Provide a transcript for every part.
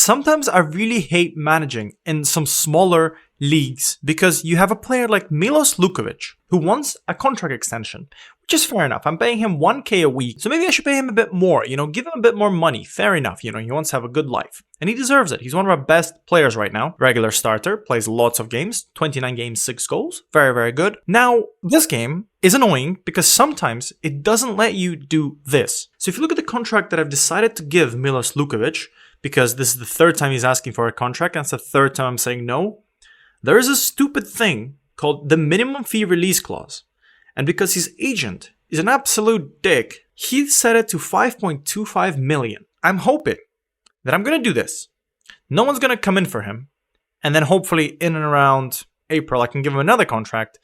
sometimes I really hate managing in some smaller leagues because you have a player like Milos Lukovic who wants a contract extension, which is fair enough. I'm paying him 1k a week, so maybe I should pay him a bit more, give him a bit more money. Fair enough, he wants to have a good life. And he deserves it. He's one of our best players right now. Regular starter, plays lots of games, 29 games, 6 goals. Very, very good. Now, this game is annoying because sometimes it doesn't let you do this. So if you look at the contract that I've decided to give Milos Lukovic, because this is the third time he's asking for a contract, and it's the third time I'm saying no, there is a stupid thing called the minimum fee release clause. And because his agent is an absolute dick, he set it to 5.25 million. I'm hoping that I'm going to do this. No one's going to come in for him. And then hopefully in and around April, I can give him another contract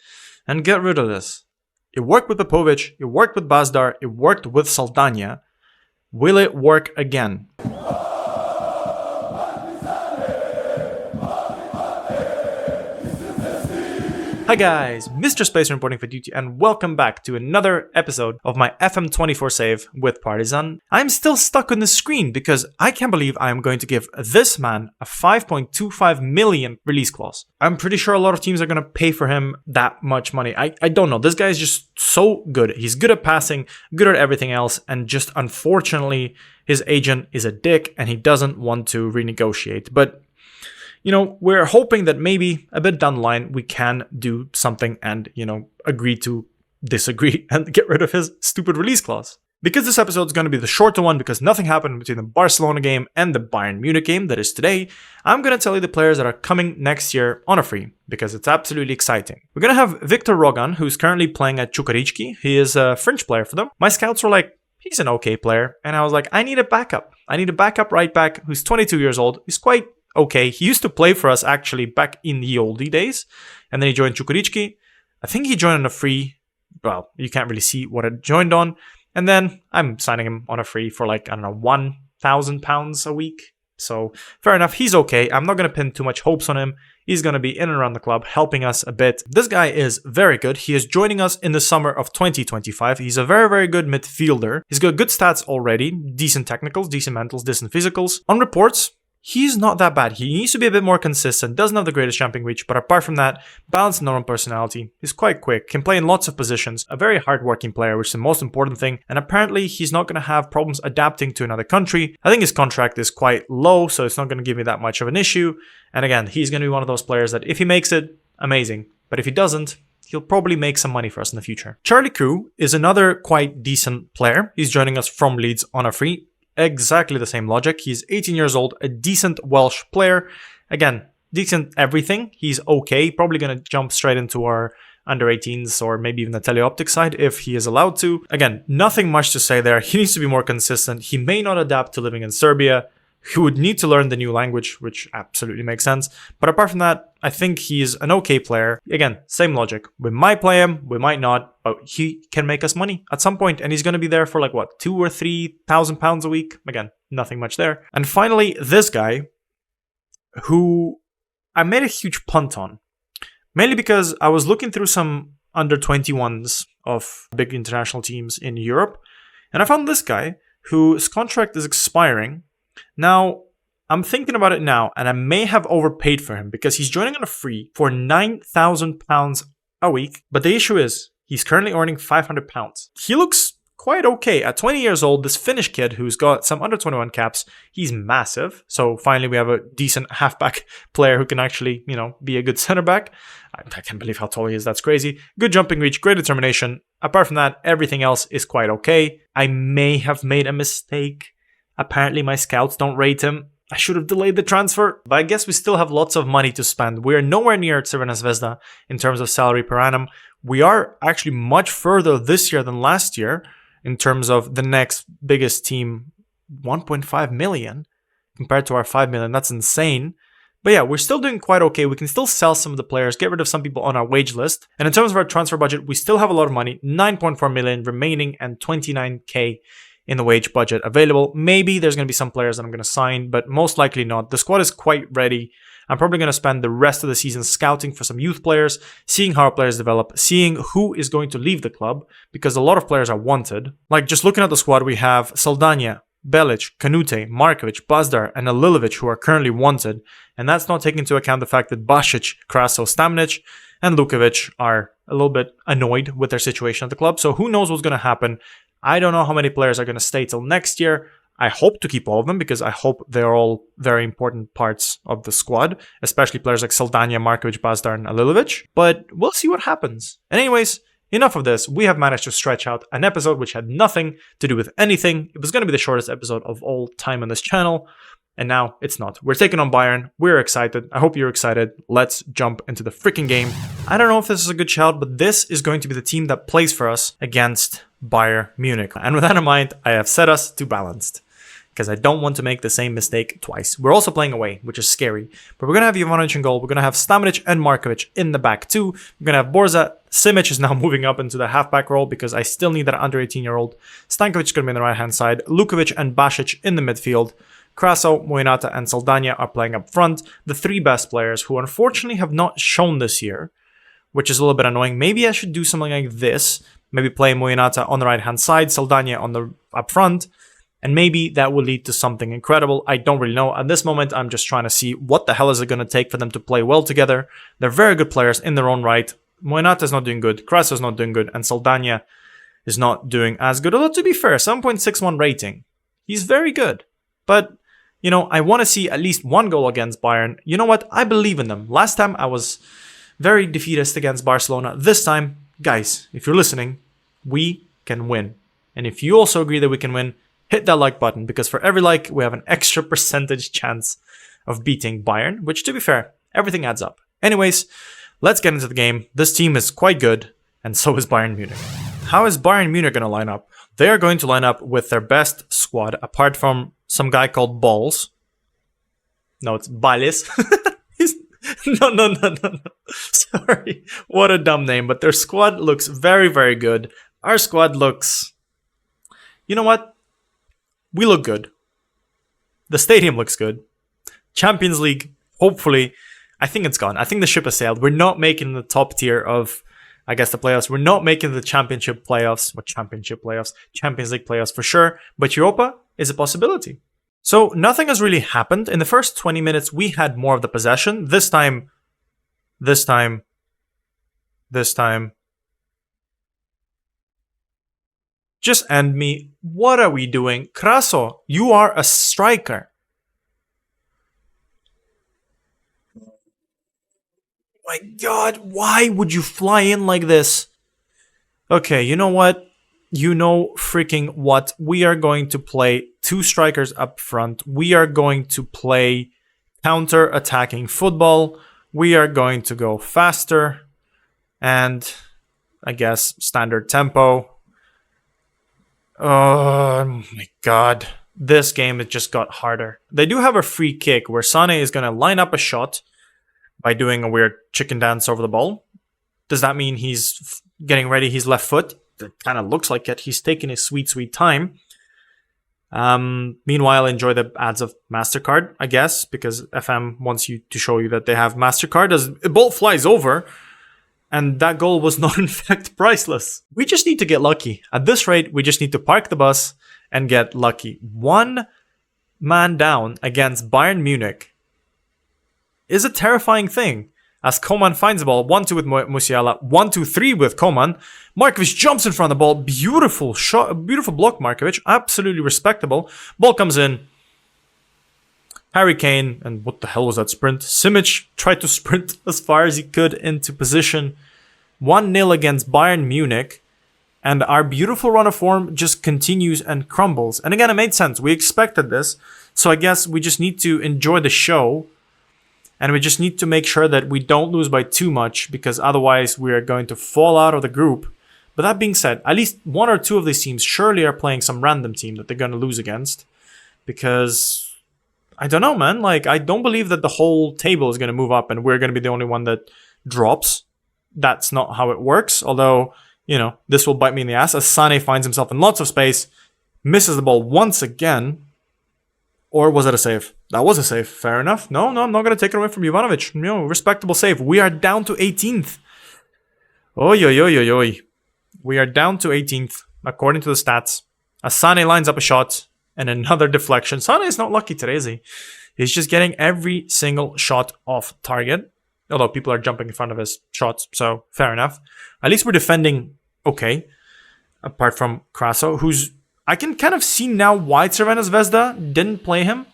and get rid of this. It worked with Popovic. It worked with Bazdar. It worked with Saldania. Will it work again? Hi guys, MrSpaceman reporting for duty and welcome back to another episode of my FM24 save with Partizan. I'm still stuck on the screen because I can't believe I am going to give this man a 5.25 million release clause. I'm pretty sure a lot of teams are going to pay for him that much money. I don't know, this guy is just so good. He's good at passing, good at everything else, and just unfortunately his agent is a dick and he doesn't want to renegotiate. But we're hoping that maybe a bit down the line we can do something and, agree to disagree and get rid of his stupid release clause. Because this episode is going to be the shorter one because nothing happened between the Barcelona game and the Bayern Munich game that is today, I'm going to tell you the players that are coming next year on a free because it's absolutely exciting. We're going to have Viktor Rogan, who's currently playing at Čukarički. He is a French player for them. My scouts were like, he's an okay player. And I was like, I need a backup. I need a backup right back who's 22 years old. He's quite okay. He used to play for us actually back in the oldie days. And then he joined Čukarički. I think he joined on a free. Well, you can't really see what it joined on. And then I'm signing him on a free for like, I don't know, £1,000 a week. So fair enough. He's okay. I'm not going to pin too much hopes on him. He's going to be in and around the club, helping us a bit. This guy is very good. He is joining us in the summer of 2025. He's a very, very good midfielder. He's got good stats already. Decent technicals, decent mentals, decent physicals. On reports, he's not that bad. He needs to be a bit more consistent, doesn't have the greatest jumping reach, but apart from that, balanced normal personality, he's quite quick, can play in lots of positions, a very hardworking player, which is the most important thing, and apparently he's not going to have problems adapting to another country. I think his contract is quite low, so it's not going to give me that much of an issue, and again, he's going to be one of those players that if he makes it, amazing, but if he doesn't, he'll probably make some money for us in the future. Charlie Crew is another quite decent player. He's joining us from Leeds on a free. Exactly the same logic. He's 18 years old, a decent Welsh player. Again, decent everything. He's okay. Probably going to jump straight into our under 18s or maybe even the teleoptic side if he is allowed to. Again, nothing much to say there. He needs to be more consistent. He may not adapt to living in Serbia. He would need to learn the new language, which absolutely makes sense. But apart from that, I think he's an okay player. Again, same logic. We might play him, we might not, but he can make us money at some point, and he's going to be there for like, what, £2,000 or £3,000 a week? Again, nothing much there. And finally, this guy, who I made a huge punt on, mainly because I was looking through some under 21s of big international teams in Europe, and I found this guy whose contract is expiring. Now, I'm thinking about it now, and I may have overpaid for him because he's joining on a free for £9,000 a week. But the issue is, he's currently earning £500. He looks quite okay. At 20 years old, this Finnish kid who's got some under 21 caps, he's massive. So finally, we have a decent halfback player who can actually, be a good center back. I can't believe how tall he is. That's crazy. Good jumping reach, great determination. Apart from that, everything else is quite okay. I may have made a mistake. Apparently, my scouts don't rate him. I should have delayed the transfer, but I guess we still have lots of money to spend. We're nowhere near Crvena Zvezda in terms of salary per annum. We are actually much further this year than last year in terms of the next biggest team, 1.5 million compared to our 5 million. That's insane. But yeah, we're still doing quite okay. We can still sell some of the players, get rid of some people on our wage list. And in terms of our transfer budget, we still have a lot of money, 9.4 million remaining and 29k in the wage budget available. Maybe there's going to be some players that I'm going to sign, but most likely not. The squad is quite ready. I'm probably going to spend the rest of the season scouting for some youth players, seeing how our players develop, seeing who is going to leave the club, because a lot of players are wanted. Like, just looking at the squad, we have Saldania, Belic, Kanute, Markovic, Bazdar, and Alilovic who are currently wanted, and that's not taking into account the fact that Basic, Kraso, Stamnic, and Lukovic are a little bit annoyed with their situation at the club, so who knows what's going to happen. I don't know how many players are going to stay till next year. I hope to keep all of them because I hope they're all very important parts of the squad, especially players like Saldania, Markovic, Bazdar, and Alilovic, but we'll see what happens. And anyways, enough of this. We have managed to stretch out an episode which had nothing to do with anything. It was going to be the shortest episode of all time on this channel, and now it's not. We're taking on Bayern. We're excited. I hope you're excited. Let's jump into the freaking game. I don't know if this is a good shout, but this is going to be the team that plays for us against Bayern Munich. And with that in mind, I have set us to balanced, because I don't want to make the same mistake twice. We're also playing away, which is scary. But we're going to have Jovanovic in goal. We're going to have Stamnic and Markovic in the back too. We're going to have Borza. Simic is now moving up into the halfback role because I still need that under 18-year-old. Stankovic is going to be on the right-hand side. Lukovic and Basic in the midfield. Kraso, Moinata, and Saldania are playing up front. The three best players who unfortunately have not shown this year, which is a little bit annoying. Maybe I should do something like this. Maybe play Moinata on the right-hand side, Saldania on the up front. And maybe that will lead to something incredible. I don't really know. At this moment, I'm just trying to see what the hell is it going to take for them to play well together. They're very good players in their own right. Moinata is not doing good. Kraso is not doing good. And Saldania is not doing as good. Although, to be fair, 7.61 rating. He's very good. But, you know, I want to see at least one goal against Bayern. You know what? I believe in them. Last time, I was very defeatist against Barcelona. This time, guys, if you're listening, we can win. And if you also agree that we can win, hit that like button, because for every like, we have an extra percentage chance of beating Bayern, which, to be fair, everything adds up. Anyways, let's get into the game. This team is quite good, and so is Bayern Munich. How is Bayern Munich going to line up? They are going to line up with their best squad, apart from some guy called Balls. No, it's Ballis. No. Sorry. What a dumb name, but their squad looks very, very good. Our squad looks... You know what? We look good. The stadium looks good. Champions League, hopefully, I think it's gone. I think the ship has sailed. We're not making the top tier of, I guess, the playoffs. We're not making the championship playoffs. What championship playoffs? Champions League playoffs for sure. But Europa is a possibility. So nothing has really happened. In the first 20 minutes, we had more of the possession. This time. Just end me. What are we doing? Kraso, you are a striker. My God, why would you fly in like this? Okay, you know what? You know freaking what? We are going to play two strikers up front. We are going to play counter-attacking football. We are going to go faster. And, I guess, standard tempo. Oh my God. This game, it just got harder. They do have a free kick where Sane is going to line up a shot by doing a weird chicken dance over the ball. Does that mean he's getting ready his left foot? It kind of looks like it. He's taking his sweet, sweet time. Meanwhile, enjoy the ads of MasterCard, I guess, because FM wants you to show you that they have MasterCard. As the ball flies over, and that goal was not, in fact, priceless. We just need to get lucky. At this rate, we just need to park the bus and get lucky. One man down against Bayern Munich is a terrifying thing. As Koman finds the ball, 1-2 with Musiala, 1-2-3 with Koman. Markovic jumps in front of the ball. Beautiful shot, beautiful block, Markovic. Absolutely respectable. Ball comes in. Harry Kane, and what the hell was that sprint? Simic tried to sprint as far as he could into position. 1-0 against Bayern Munich. And our beautiful run of form just continues and crumbles. And again, it made sense. We expected this. So I guess we just need to enjoy the show. And we just need to make sure that we don't lose by too much, because otherwise we are going to fall out of the group. But that being said, at least one or two of these teams surely are playing some random team that they're going to lose against. Because, I don't know, man. Like, I don't believe that the whole table is going to move up and we're going to be the only one that drops. That's not how it works. Although, you know, this will bite me in the ass as Sane finds himself in lots of space, misses the ball once again. Or was it a save? That was a save. Fair enough. No, I'm not going to take it away from Jovanovic. No, respectable save. We are down to 18th. Oy. We are down to 18th, according to the stats. Asane lines up a shot, And another deflection. Sane is not lucky today, is he? He's just getting every single shot off target. Although people are jumping in front of his shots, so fair enough. At least we're defending okay. Apart from Kraso, who's... I can kind of see now why Crvena Zvezda didn't play him.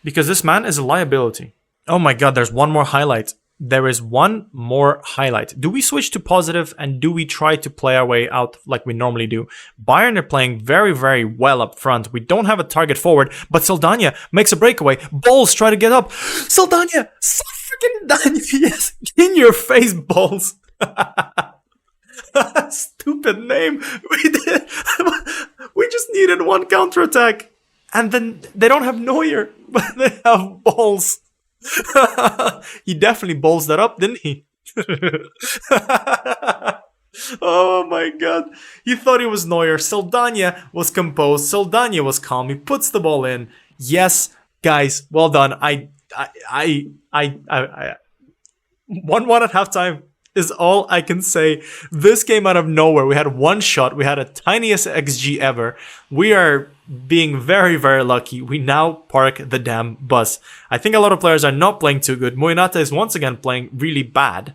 Because this man is a liability. Oh my god, there's one more highlight. There is one more highlight. Do we switch to positive and do we try to play our way out like we normally do? Bayern are playing very, very well up front. We don't have a target forward, but Saldania makes a breakaway. Balls try to get up. Saldania! Freaking yes, in your face, Balls. Stupid name. We just needed one counterattack. And then they don't have Neuer, but they have Balls. He definitely balls that up, didn't he? Oh my god. He thought he was Neuer. Saldania was composed. Saldania was calm. He puts the ball in. Yes, guys, well done. 1-1 at halftime is all I can say. This came out of nowhere. We had one shot. We had a tiniest XG ever. We are being very, very lucky. We now park the damn bus. I think a lot of players are not playing too good. Moinata is once again playing really bad.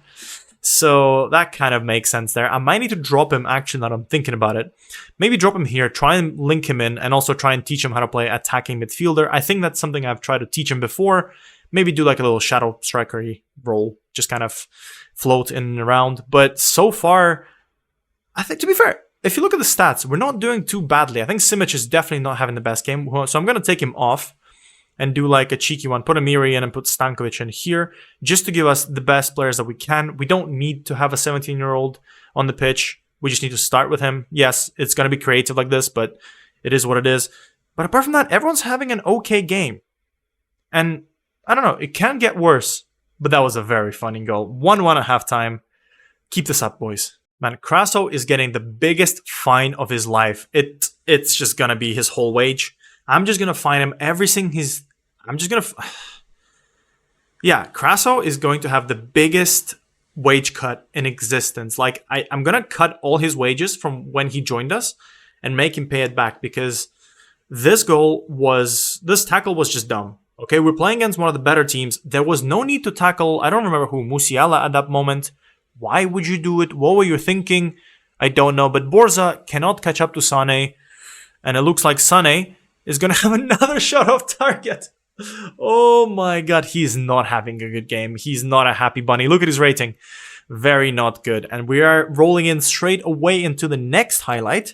So that kind of makes sense there. I might need to drop him actually now that I'm thinking about it. Maybe drop him here, try and link him in, and also try and teach him how to play attacking midfielder. I think that's something I've tried to teach him before. Maybe do like a little shadow striker-y role. Just kind of float in and around. But so far, I think, to be fair, if you look at the stats, we're not doing too badly. I think Simic is definitely not having the best game. So I'm going to take him off and do like a cheeky one. Put Amiri in and put Stankovic in here just to give us the best players that we can. We don't need to have a 17-year-old on the pitch. We just need to start with him. Yes, it's going to be creative like this, but it is what it is. But apart from that, everyone's having an okay game. And I don't know, it can get worse. But that was a very funny goal. 1-1 at halftime. Keep this up, boys. Man, Kraso is getting the biggest fine of his life. It's just gonna be his whole wage. I'm just gonna fine him everything he's... Yeah, Kraso is going to have the biggest wage cut in existence. Like, I'm gonna cut all his wages from when he joined us and make him pay it back because this tackle was just dumb. Okay, we're playing against one of the better teams. There was no need to tackle, I don't remember who, Musiala at that moment. Why would you do it? What were you thinking? I don't know. But Borza cannot catch up to Sane. And it looks like Sane is going to have another shot off target. Oh my god, he's not having a good game. He's not a happy bunny. Look at his rating. Very not good. And we are rolling in straight away into the next highlight.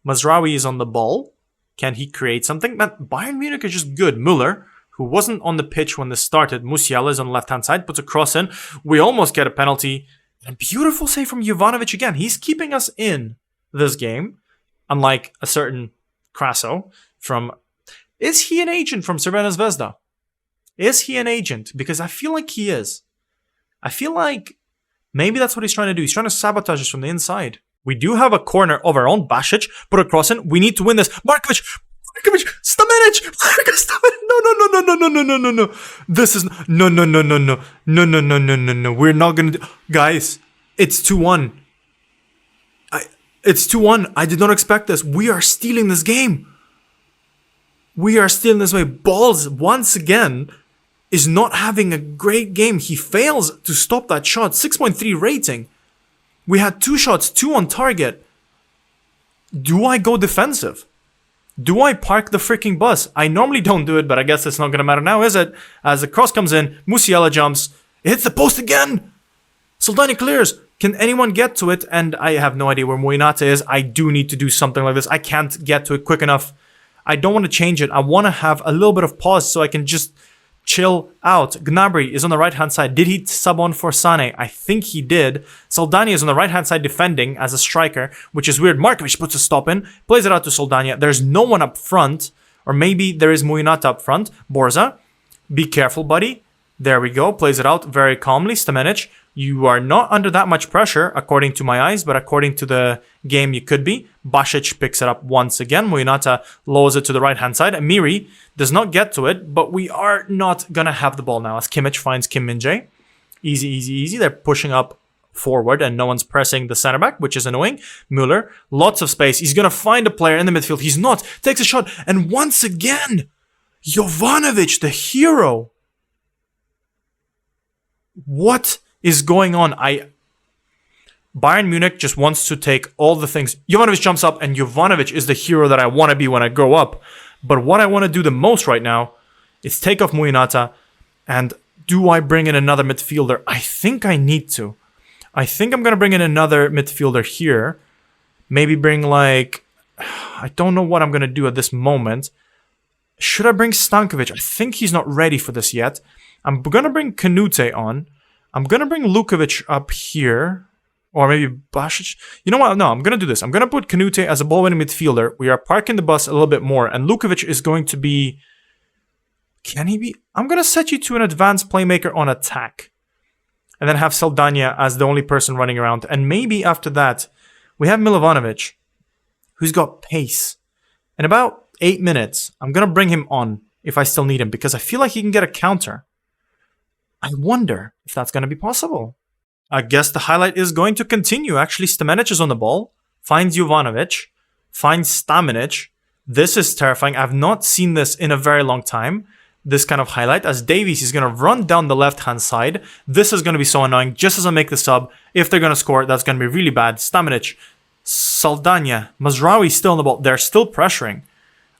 Mazraoui is on the ball. Can he create something? Man, Bayern Munich is just good. Müller, who wasn't on the pitch when this started. Musiala is on the left-hand side, puts a cross in. We almost get a penalty. And beautiful save from Jovanovic again. He's keeping us in this game, unlike a certain Kraso from... Is he an agent from Crvena Zvezda? Is he an agent? Because I feel like he is. I feel like maybe that's what he's trying to do. He's trying to sabotage us from the inside. We do have a corner of our own. Basic, put a cross in. We need to win this. Markovic, Stamenic! No. This is... No. We're not gonna do... Guys, it's 2-1. It's 2-1. I did not expect this. We are stealing this game. We are stealing this way. Balls, once again, is not having a great game. He fails to stop that shot. 6.3 rating. We had 2 shots, 2 on target. Do I go defensive? Do I park the freaking bus? I normally don't do it, but I guess it's not going to matter now, is it? As the cross comes in, Musiala jumps. It hits the post again! Saldani clears. Can anyone get to it? And I have no idea where Moinata is. I do need to do something like this. I can't get to it quick enough. I don't want to change it. I want to have a little bit of pause so I can just chill out. Gnabry is on the right-hand side. Did he sub on for Sane? I think he did. Saldania is on the right-hand side defending as a striker, which is weird. Markovic puts a stop in, plays it out to Saldania. There's no one up front, or maybe there is Moinata up front. Borza, be careful, buddy. There we go. Plays it out very calmly. Stamenic, you are not under that much pressure, according to my eyes, but according to the game, you could be. Basic picks it up once again. Moinata lowers it to the right-hand side. Amiri does not get to it, but we are not going to have the ball now as Kimmich finds Kim Min-jae. Easy. They're pushing up forward and no one's pressing the center back, which is annoying. Müller, lots of space. He's going to find a player in the midfield. He's not. Takes a shot. And once again, Jovanovic, the hero. What is going on? Bayern Munich just wants to take all the things. Jovanovic jumps up, and Jovanovic is the hero that I want to be when I grow up. But what I want to do the most right now is take off Muinata. And do I bring in another midfielder? I think I need to. I think I'm going to bring in another midfielder here. Maybe bring I don't know what I'm going to do at this moment. Should I bring Stankovic? I think he's not ready for this yet. I'm going to bring Kanute on. I'm going to bring Lukovic up here. Or maybe Basic. You know what? No, I'm going to do this. I'm going to put Kanute as a ball-winning midfielder. We are parking the bus a little bit more. And Lukovic is going to be... Can he be? I'm going to set you to an advanced playmaker on attack. And then have Saldania as the only person running around. And maybe after that, we have Milovanovic, who's got pace. In about 8 minutes, I'm going to bring him on if I still need him. Because I feel like he can get a counter. I wonder if that's going to be possible. I guess the highlight is going to continue. Actually, Stamenic is on the ball. Finds Jovanovic. Finds Stamenic. This is terrifying. I've not seen this in a very long time. This kind of highlight, as Davies is going to run down the left-hand side. This is going to be so annoying. Just as I make the sub, if they're going to score, that's going to be really bad. Stamenic, Saldania, Mazraoui still on the ball. They're still pressuring.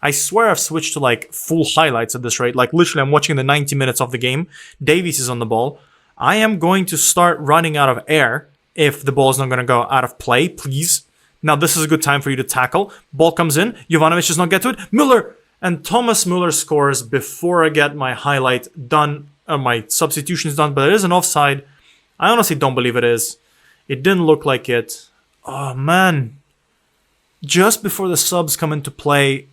I swear I've switched to full highlights at this rate. Literally, I'm watching the 90 minutes of the game. Davies is on the ball. I am going to start running out of air if the ball is not going to go out of play, please. Now, this is a good time for you to tackle. Ball comes in. Jovanovic does not get to it. Müller! And Thomas Müller scores before I get my highlight done, my substitutions done, but it is an offside. I honestly don't believe it is. It didn't look like it. Oh, man. Just before the subs come into play,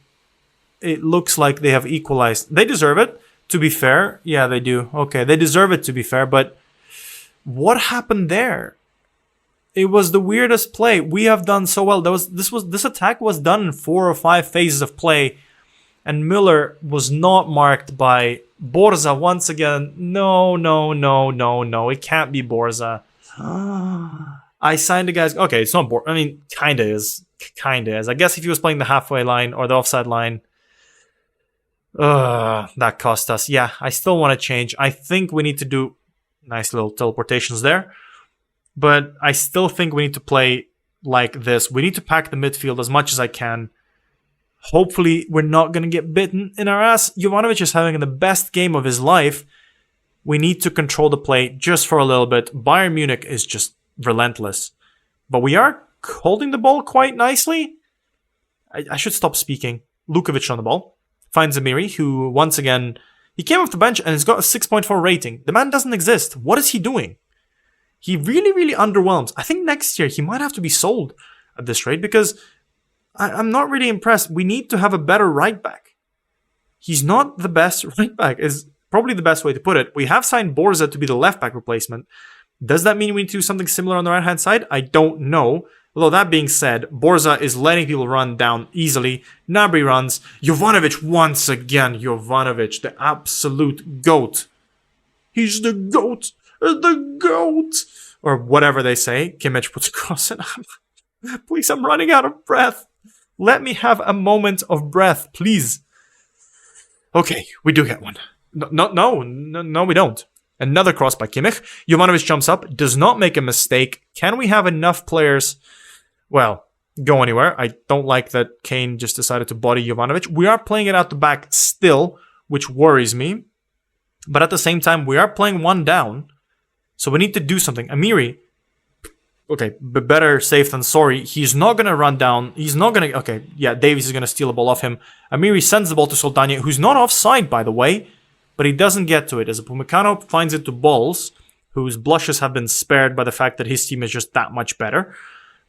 it looks like they have equalized. They deserve it, to be fair. Yeah, they do. Okay, they deserve it, to be fair, but what happened there? It was the weirdest play. We have done so well. This attack was done in 4 or 5 phases of play. And Müller was not marked by Borza once again. No. It can't be Borza. I signed the guys. Okay, it's not Borza. I mean, kinda is. I guess if he was playing the halfway line or the offside line, that cost us. Yeah, I still want to change. I think we need to do nice little teleportations there. But I still think we need to play like this. We need to pack the midfield as much as I can. Hopefully, we're not going to get bitten in our ass. Jovanovic is having the best game of his life. We need to control the play just for a little bit. Bayern Munich is just relentless. But we are holding the ball quite nicely. I should stop speaking. Lukovic on the ball. Finds Amiri, who, once again, he came off the bench and has got a 6.4 rating. The man doesn't exist. What is he doing? He really, really underwhelms. I think next year he might have to be sold at this rate because... I'm not really impressed. We need to have a better right back. He's not the best right back, is probably the best way to put it. We have signed Borza to be the left back replacement. Does that mean we need to do something similar on the right hand side? I don't know. Although that being said, Borza is letting people run down easily. Gnabry runs. Jovanovic once again. Jovanovic, the absolute GOAT. He's the GOAT. The GOAT. Or whatever they say. Kimmich puts a cross in. Please, I'm running out of breath. Let me have a moment of breath, please. Okay, we do get one. No, we don't. Another cross by Kimmich. Jovanovic jumps up, does not make a mistake. Can we have enough players, well, go anywhere? I don't like that Kane just decided to body Jovanovic. We are playing it out the back still, which worries me. But at the same time, we are playing one down. So we need to do something. Amiri. Okay, but better safe than sorry. He's not going to run down. He's not going to... Okay, yeah, Davies is going to steal the ball off him. Amiri sends the ball to Saldania, who's not offside, by the way, but he doesn't get to it. As Upamecano finds it to Balls, whose blushes have been spared by the fact that his team is just that much better.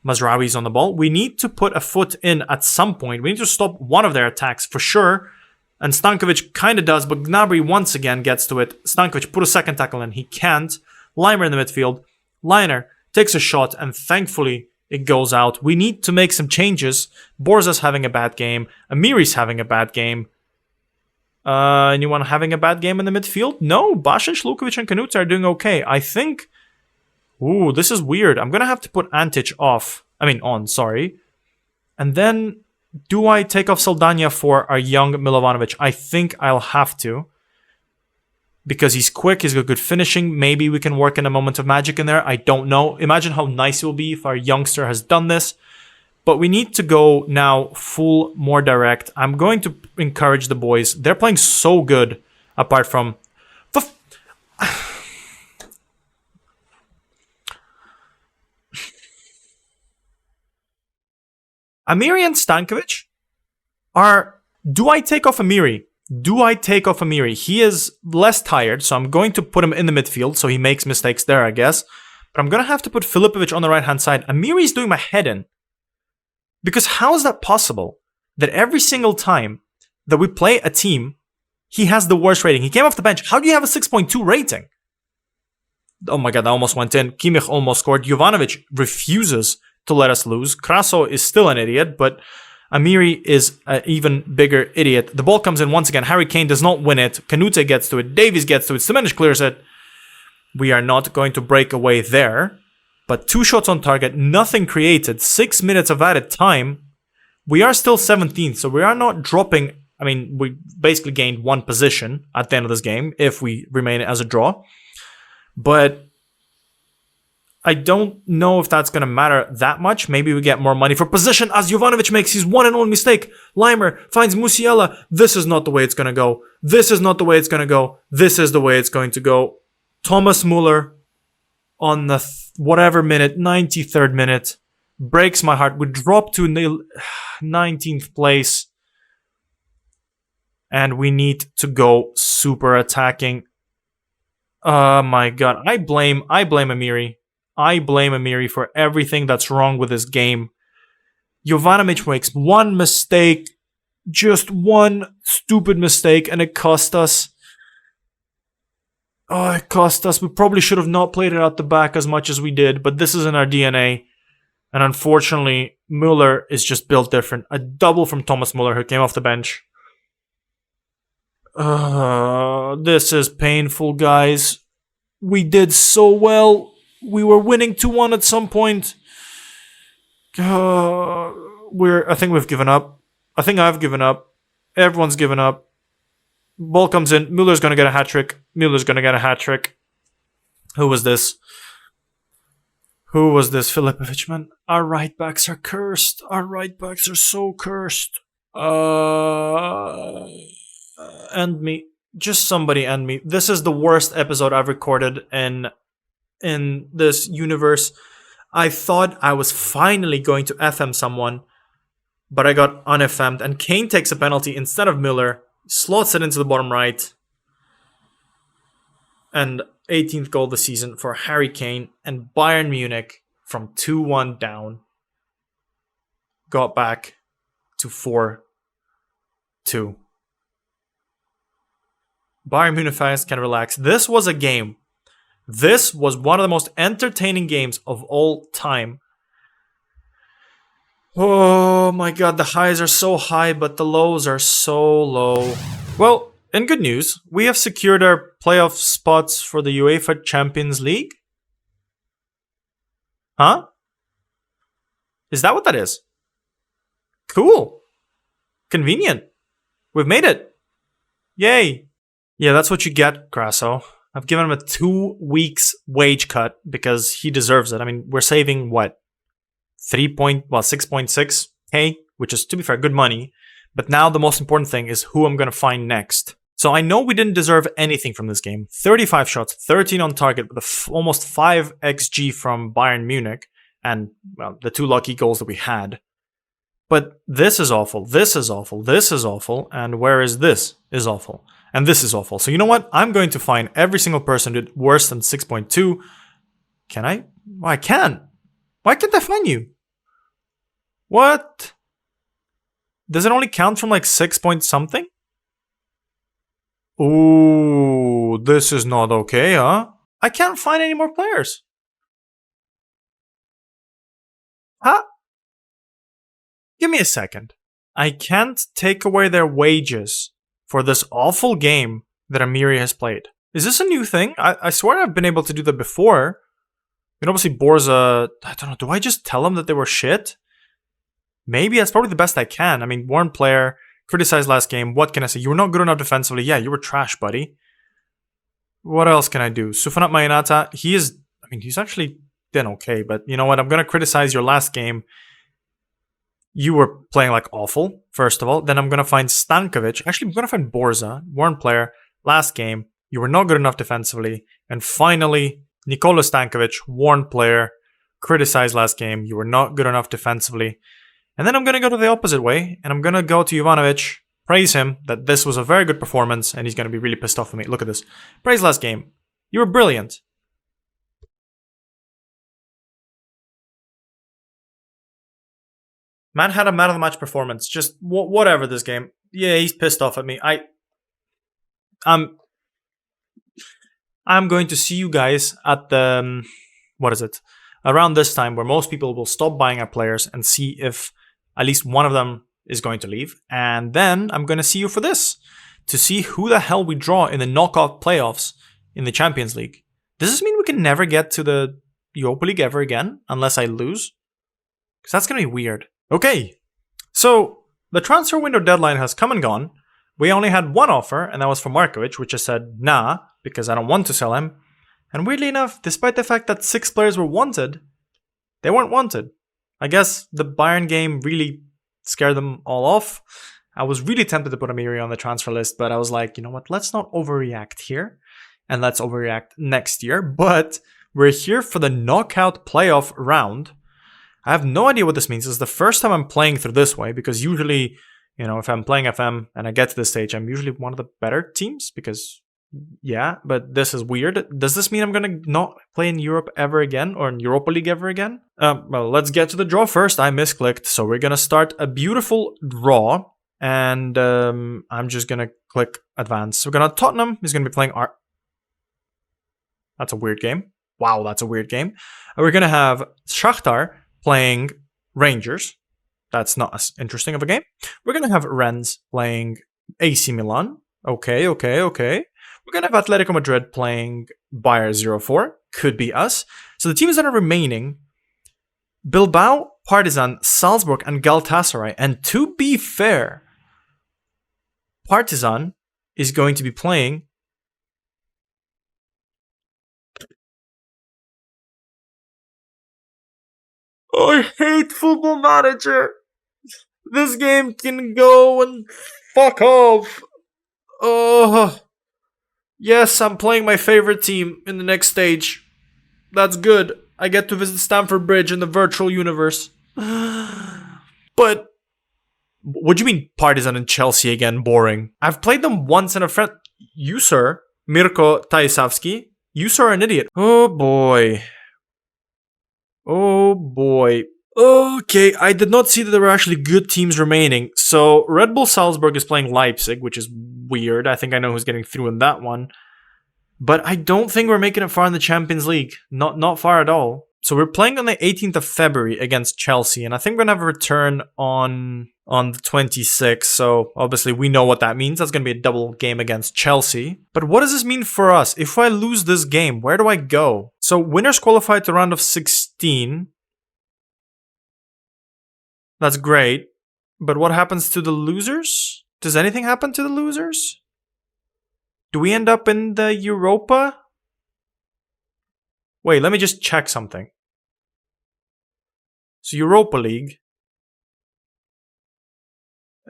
Mazraoui's on the ball. We need to put a foot in at some point. We need to stop one of their attacks, for sure. And Stankovic kind of does, but Gnabry once again gets to it. Stankovic put a second tackle in. He can't. Leimer in the midfield. Leiner takes a shot, and thankfully it goes out. We need to make some changes. Borza's having a bad game. Amiri's having a bad game. Anyone having a bad game in the midfield? No, Basic, Lukovic, and Kanute are doing okay. I think Ooh, this is weird. I'm gonna have to put Antic off. I mean, on, sorry. And then, do I take off Saldania for our young Milovanovic? I think I'll have to. Because he's quick, he's got good finishing. Maybe we can work in a moment of magic in there. I don't know. Imagine how nice it will be if our youngster has done this. But we need to go now full, more direct. I'm going to encourage the boys. They're playing so good, apart from... Amiri and Stankovic are... Do I take off Amiri? Do I take off Amiri? He is less tired, so I'm going to put him in the midfield, so he makes mistakes there, I guess. But I'm going to have to put Filipovic on the right-hand side. Amiri is doing my head in. Because how is that possible? That every single time that we play a team, he has the worst rating. He came off the bench. How do you have a 6.2 rating? Oh my god, that almost went in. Kimmich almost scored. Jovanovic refuses to let us lose. Kraso is still an idiot, but Amiri is an even bigger idiot. The ball comes in once again. Harry Kane does not win it. Canute gets to it. Davies gets to it. Semenich clears it. We are not going to break away there. But 2 shots on target, nothing created, 6 minutes of added time. We are still 17th, so we are not dropping. I mean, we basically gained 1 position at the end of this game if we remain as a draw. But I don't know if that's going to matter that much. Maybe we get more money for position as Jovanovic makes his one and only mistake. Limer finds Musiala. This is not the way it's going to go. This is not the way it's going to go. This is the way it's going to go. Thomas Muller on the whatever minute, 93rd minute, breaks my heart. We drop to 19th place. And we need to go super attacking. Oh my god. I blame Amiri. I blame Amiri for everything that's wrong with this game. Jovanovic makes one mistake. Just one stupid mistake, and it cost us. Oh, it cost us. We probably should have not played it out the back as much as we did, but this is in our DNA. And unfortunately, Muller is just built different. A double from Thomas Muller, who came off the bench. This is painful, guys. We did so well. We were winning 2-1 at some point. I think we've given up. I think I've given up. Everyone's given up. Ball comes in. Muller's going to get a hat-trick. Who was this? Filipovic, man. Our right backs are cursed. Our right backs are so cursed. End me. Just somebody end me. This is the worst episode I've recorded in this universe. I thought I was finally going to FM someone, but I got un-FM'd, and Kane takes a penalty instead of Muller. Slots it into the bottom right. And 18th goal of the season for Harry Kane. And Bayern Munich, from 2-1 down, got back to 4-2. Bayern Munich fans can relax. This was a game. This was one of the most entertaining games of all time. Oh my god, the highs are so high, but the lows are so low. Well, in good news, we have secured our playoff spots for the UEFA Champions League. Huh? Is that what that is? Cool. Convenient. We've made it. Yay. Yeah, that's what you get, Kraso. I've given him a 2 weeks wage cut because he deserves it. I mean, we're saving what? 6.6k, which is, to be fair, good money. But now the most important thing is who I'm going to find next. So I know we didn't deserve anything from this game. 35 shots, 13 on target with almost 5 XG from Bayern Munich. And, well, the 2 lucky goals that we had. But this is awful, this is awful, this is awful, and whereas this is awful. And this is awful. So you know what? I'm going to find every single person who did worse than 6.2. Can I? Well, I can. Why can't I find you? What? Does it only count from like 6 point something? Ooh, this is not okay, huh? I can't find any more players. Huh? Give me a second. I can't take away their wages for this awful game that Amiri has played. Is this a new thing? I swear I've been able to do that before. mean, obviously, Borza, I don't know, do I just tell them that they were shit? Maybe that's probably the best I can. I mean, warn player, criticized last game. What can I say? You were not good enough defensively. Yeah, you were trash, buddy. What else can I do? Sufanat Mayanata, he's actually done okay, but you know what? I'm going to criticize your last game. You were playing like awful, first of all. Then I'm going to find Stankovic. Actually, I'm going to find Borza, warn player, last game. You were not good enough defensively. And finally, Nikola Stankovic, warn player, criticized last game. You were not good enough defensively. And then I'm going to go to the opposite way, and I'm going to go to Ivanovic, praise him that this was a very good performance, and he's going to be really pissed off with me. Look at this. Praise last game. You were brilliant. Man had a man of the match performance. Just whatever this game. Yeah, he's pissed off at me. I'm going to see you guys at the around this time where most people will stop buying our players and see if at least one of them is going to leave. And then I'm going to see you for this to see who the hell we draw in the knockout playoffs in the Champions League. Does this mean we can never get to the Europa League ever again unless I lose? Because that's going to be weird. Okay, so the transfer window deadline has come and gone. We only had one offer, and that was for Markovic, which I said nah, because I don't want to sell him. And weirdly enough, despite the fact that 6 players were wanted, they weren't wanted. I guess the Bayern game really scared them all off. I was really tempted to put Amiri on the transfer list, but I was like, you know what, let's not overreact here, and let's overreact next year. But we're here for the knockout playoff round. I have no idea what this means. This is the first time I'm playing through this way, because usually, you know, if I'm playing FM and I get to this stage, I'm usually one of the better teams because, yeah, but this is weird. Does this mean I'm going to not play in Europe ever again or in Europa League ever again? Well, let's get to the draw first. I misclicked, so we're going to start a beautiful draw, and I'm just going to click advance. We're going to Tottenham. He's going to be playing That's a weird game. Wow, that's a weird game. We're going to have Shakhtar playing Rangers. That's not as interesting of a game. We're going to have Rennes playing AC Milan. Okay. We're going to have Atletico Madrid playing Bayern 04. Could be us. So the teams that are remaining, Bilbao, Partizan, Salzburg, and Galatasaray. And to be fair, Partizan is going to be playing I hate Football Manager. This game can go and fuck off. Oh, yes, I'm playing my favorite team in the next stage. That's good. I get to visit Stamford Bridge in the virtual universe. But what do you mean Partizan and Chelsea again? Boring. I've played them once in a friend. You, sir, Mirko Tajsavski. You, sir, are an idiot. Oh boy. Okay, I did not see that there were actually good teams remaining. So Red Bull Salzburg is playing Leipzig, which is weird. I think I know who's getting through in that one. But I don't think we're making it far in the Champions League. Not far at all. So we're playing on the 18th of February against Chelsea, and I think we're going to have a return on the 26th. So obviously we know what that means. That's going to be a double game against Chelsea. But what does this mean for us? If I lose this game, where do I go? So winners qualify to round of 16. That's great. But what happens to the losers? Does anything happen to the losers? Do we end up in the Europa? Wait, let me just check something. So Europa League.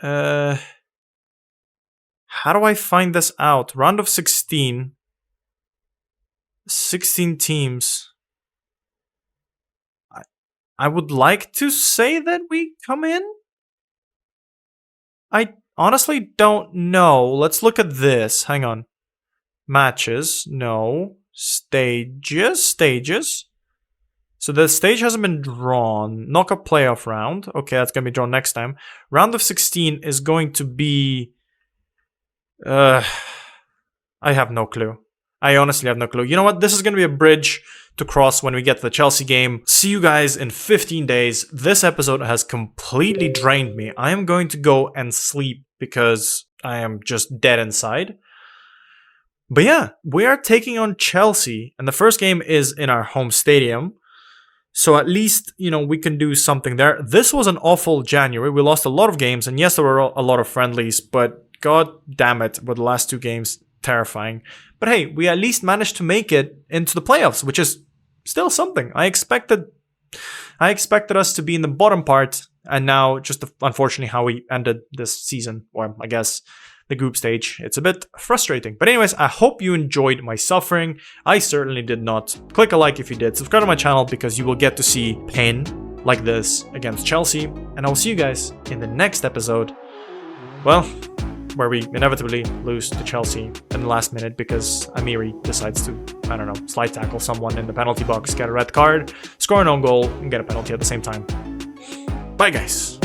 How do I find this out? Round of 16. 16 teams. I would like to say that we come in. I honestly don't know. Let's look at this. Hang on. Matches. No. Stages. So the stage hasn't been drawn. Knockout playoff round. Okay, that's going to be drawn next time. Round of 16 is going to be... I have no clue. I honestly have no clue. You know what? This is going to be a bridge to cross when we get to the Chelsea game. See you guys in 15 days. This episode has completely drained me. I am going to go and sleep because I am just dead inside. But yeah, we are taking on Chelsea, and the first game is in our home stadium. So at least, we can do something there. This was an awful January. We lost a lot of games, and yes, there were a lot of friendlies, but god damn it, were the last 2 games terrifying. But hey, we at least managed to make it into the playoffs, which is still something. I expected us to be in the bottom part, and now just unfortunately how we ended this season, or I guess the group stage, it's a bit frustrating. But anyways, I hope you enjoyed my suffering. I certainly did not. Click a like if you did. Subscribe to my channel because you will get to see pain like this against Chelsea. And I'll see you guys in the next episode. Well, where we inevitably lose to Chelsea in the last minute because Amiri decides to, I don't know, slide tackle someone in the penalty box, get a red card, score an own goal, and get a penalty at the same time. Bye, guys.